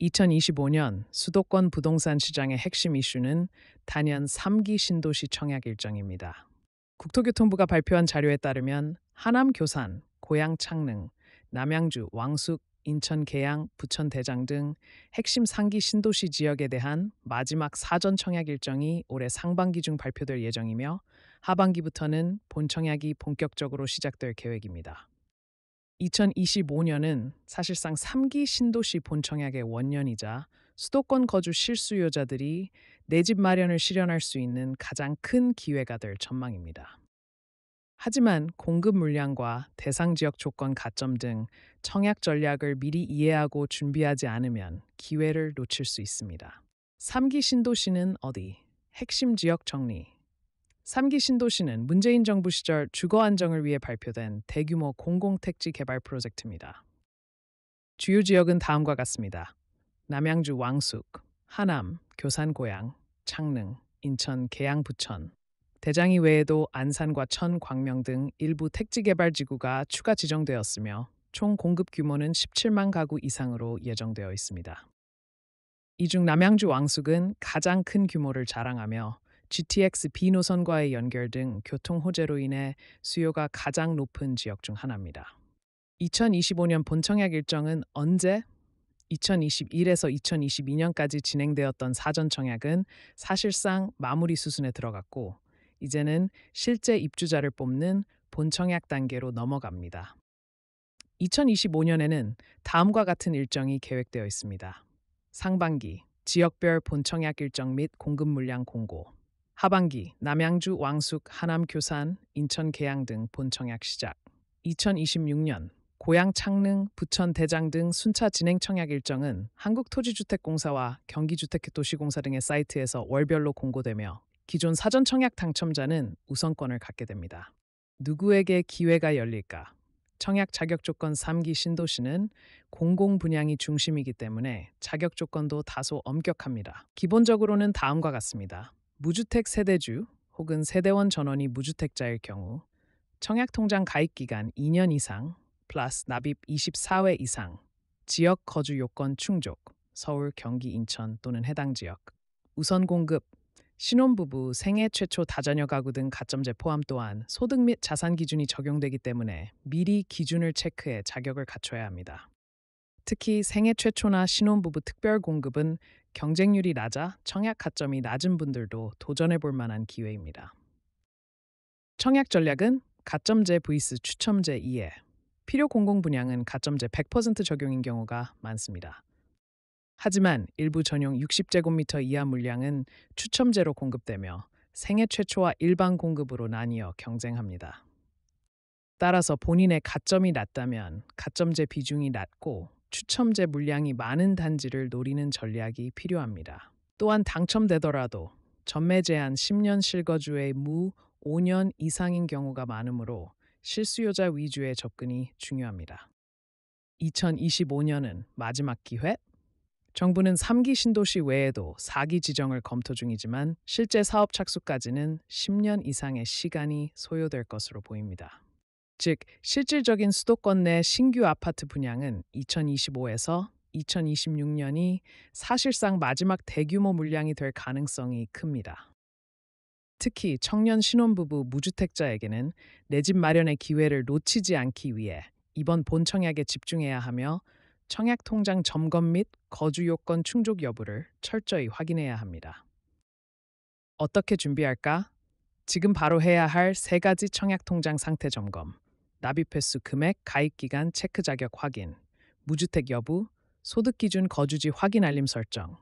2025년 수도권 부동산 시장의 핵심 이슈는 단연 3기 신도시 청약 일정입니다. 국토교통부가 발표한 자료에 따르면 하남 교산, 고양 창릉, 남양주, 왕숙, 인천 계양, 부천 대장 등 핵심 상기 신도시 지역에 대한 마지막 사전 청약 일정이 올해 상반기 중 발표될 예정이며 하반기부터는 본 청약이 본격적으로 시작될 계획입니다. 2025년은 사실상 3기 신도시 본청약의 원년이자 수도권 거주 실수요자들이 내 집 마련을 실현할 수 있는 가장 큰 기회가 될 전망입니다. 하지만 공급 물량과 대상 지역 조건 가점 등 청약 전략을 미리 이해하고 준비하지 않으면 기회를 놓칠 수 있습니다. 3기 신도시는 어디? 핵심 지역 정리. 3기 신도시는 문재인 정부 시절 주거 안정을 위해 발표된 대규모 공공택지 개발 프로젝트입니다. 주요 지역은 다음과 같습니다. 남양주 왕숙, 하남, 교산 고양, 창릉, 인천 계양 부천, 대장이 외에도 안산과 천, 광명 등 일부 택지 개발 지구가 추가 지정되었으며 총 공급 규모는 17만 가구 이상으로 예정되어 있습니다. 이 중 남양주 왕숙은 가장 큰 규모를 자랑하며 GTX B노선과의 연결 등 교통 호재로 인해 수요가 가장 높은 지역 중 하나입니다. 2025년 본청약 일정은 언제? 2021에서 2022년까지 진행되었던 사전 청약은 사실상 마무리 수순에 들어갔고 이제는 실제 입주자를 뽑는 본청약 단계로 넘어갑니다. 2025년에는 다음과 같은 일정이 계획되어 있습니다. 상반기 지역별 본청약 일정 및 공급 물량 공고. 하반기 남양주, 왕숙, 하남, 교산, 인천, 계양 등 본청약 시작. 2026년 고양, 창릉, 부천, 대장 등 순차 진행 청약 일정은 한국토지주택공사와 경기주택도시공사 등의 사이트에서 월별로 공고되며 기존 사전 청약 당첨자는 우선권을 갖게 됩니다. 누구에게 기회가 열릴까? 청약 자격 조건 3기 신도시는 공공 분양이 중심이기 때문에 자격 조건도 다소 엄격합니다. 기본적으로는 다음과 같습니다. 무주택 세대주 혹은 세대원 전원이 무주택자일 경우 청약통장 가입기간 2년 이상 플러스 납입 24회 이상, 지역 거주 요건 충족, 서울, 경기, 인천 또는 해당 지역, 우선 공급, 신혼부부, 생애 최초 다자녀 가구 등 가점제 포함 또한 소득 및 자산 기준이 적용되기 때문에 미리 기준을 체크해 자격을 갖춰야 합니다. 특히 생애 최초나 신혼부부 특별 공급은 경쟁률이 낮아 청약 가점이 낮은 분들도 도전해 볼 만한 기회입니다. 청약 전략은 가점제 vs 추첨제 2회. 필요 공공 분양은 가점제 100% 적용인 경우가 많습니다. 하지만 일부 전용 60제곱미터 이하 물량은 추첨제로 공급되며 생애 최초와 일반 공급으로 나뉘어 경쟁합니다. 따라서 본인의 가점이 낮다면 가점제 비중이 낮고 추첨제 물량이 많은 단지를 노리는 전략이 필요합니다. 또한 당첨되더라도 전매 제한 10년 실거주의 무 5년 이상인 경우가 많으므로 실수요자 위주의 접근이 중요합니다. 2025년은 마지막 기회? 정부는 3기 신도시 외에도 4기 지정을 검토 중이지만 실제 사업 착수까지는 10년 이상의 시간이 소요될 것으로 보입니다. 즉, 실질적인 수도권 내 신규 아파트 분양은 2025에서 2026년이 사실상 마지막 대규모 물량이 될 가능성이 큽니다. 특히 청년 신혼부부 무주택자에게는 내 집 마련의 기회를 놓치지 않기 위해 이번 본청약에 집중해야 하며 청약통장 점검 및 거주 요건 충족 여부를 철저히 확인해야 합니다. 어떻게 준비할까? 지금 바로 해야 할 3가지 청약통장 상태 점검, 납입 횟수 금액, 가입 기간, 체크 자격 확인, 무주택 여부, 소득 기준 거주지 확인 알림 설정,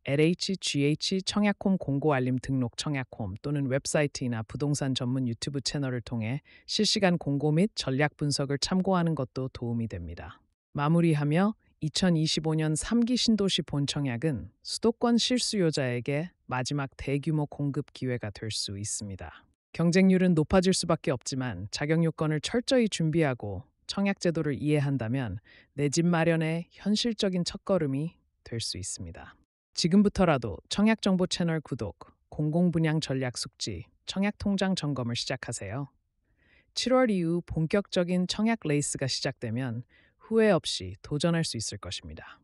LHGH 청약홈 공고 알림 등록 청약홈 또는 웹사이트나 부동산 전문 유튜브 채널을 통해 실시간 공고 및 전략 분석을 참고하는 것도 도움이 됩니다. 마무리하며 2025년 3기 신도시 본청약은 수도권 실수요자에게 마지막 대규모 공급 기회가 될 수 있습니다. 경쟁률은 높아질 수밖에 없지만 자격 요건을 철저히 준비하고 청약 제도를 이해한다면 내 집 마련의 현실적인 첫걸음이 될 수 있습니다. 지금부터라도 청약정보 채널 구독, 공공분양 전략 숙지, 청약통장 점검을 시작하세요. 7월 이후 본격적인 청약 레이스가 시작되면 후회 없이 도전할 수 있을 것입니다.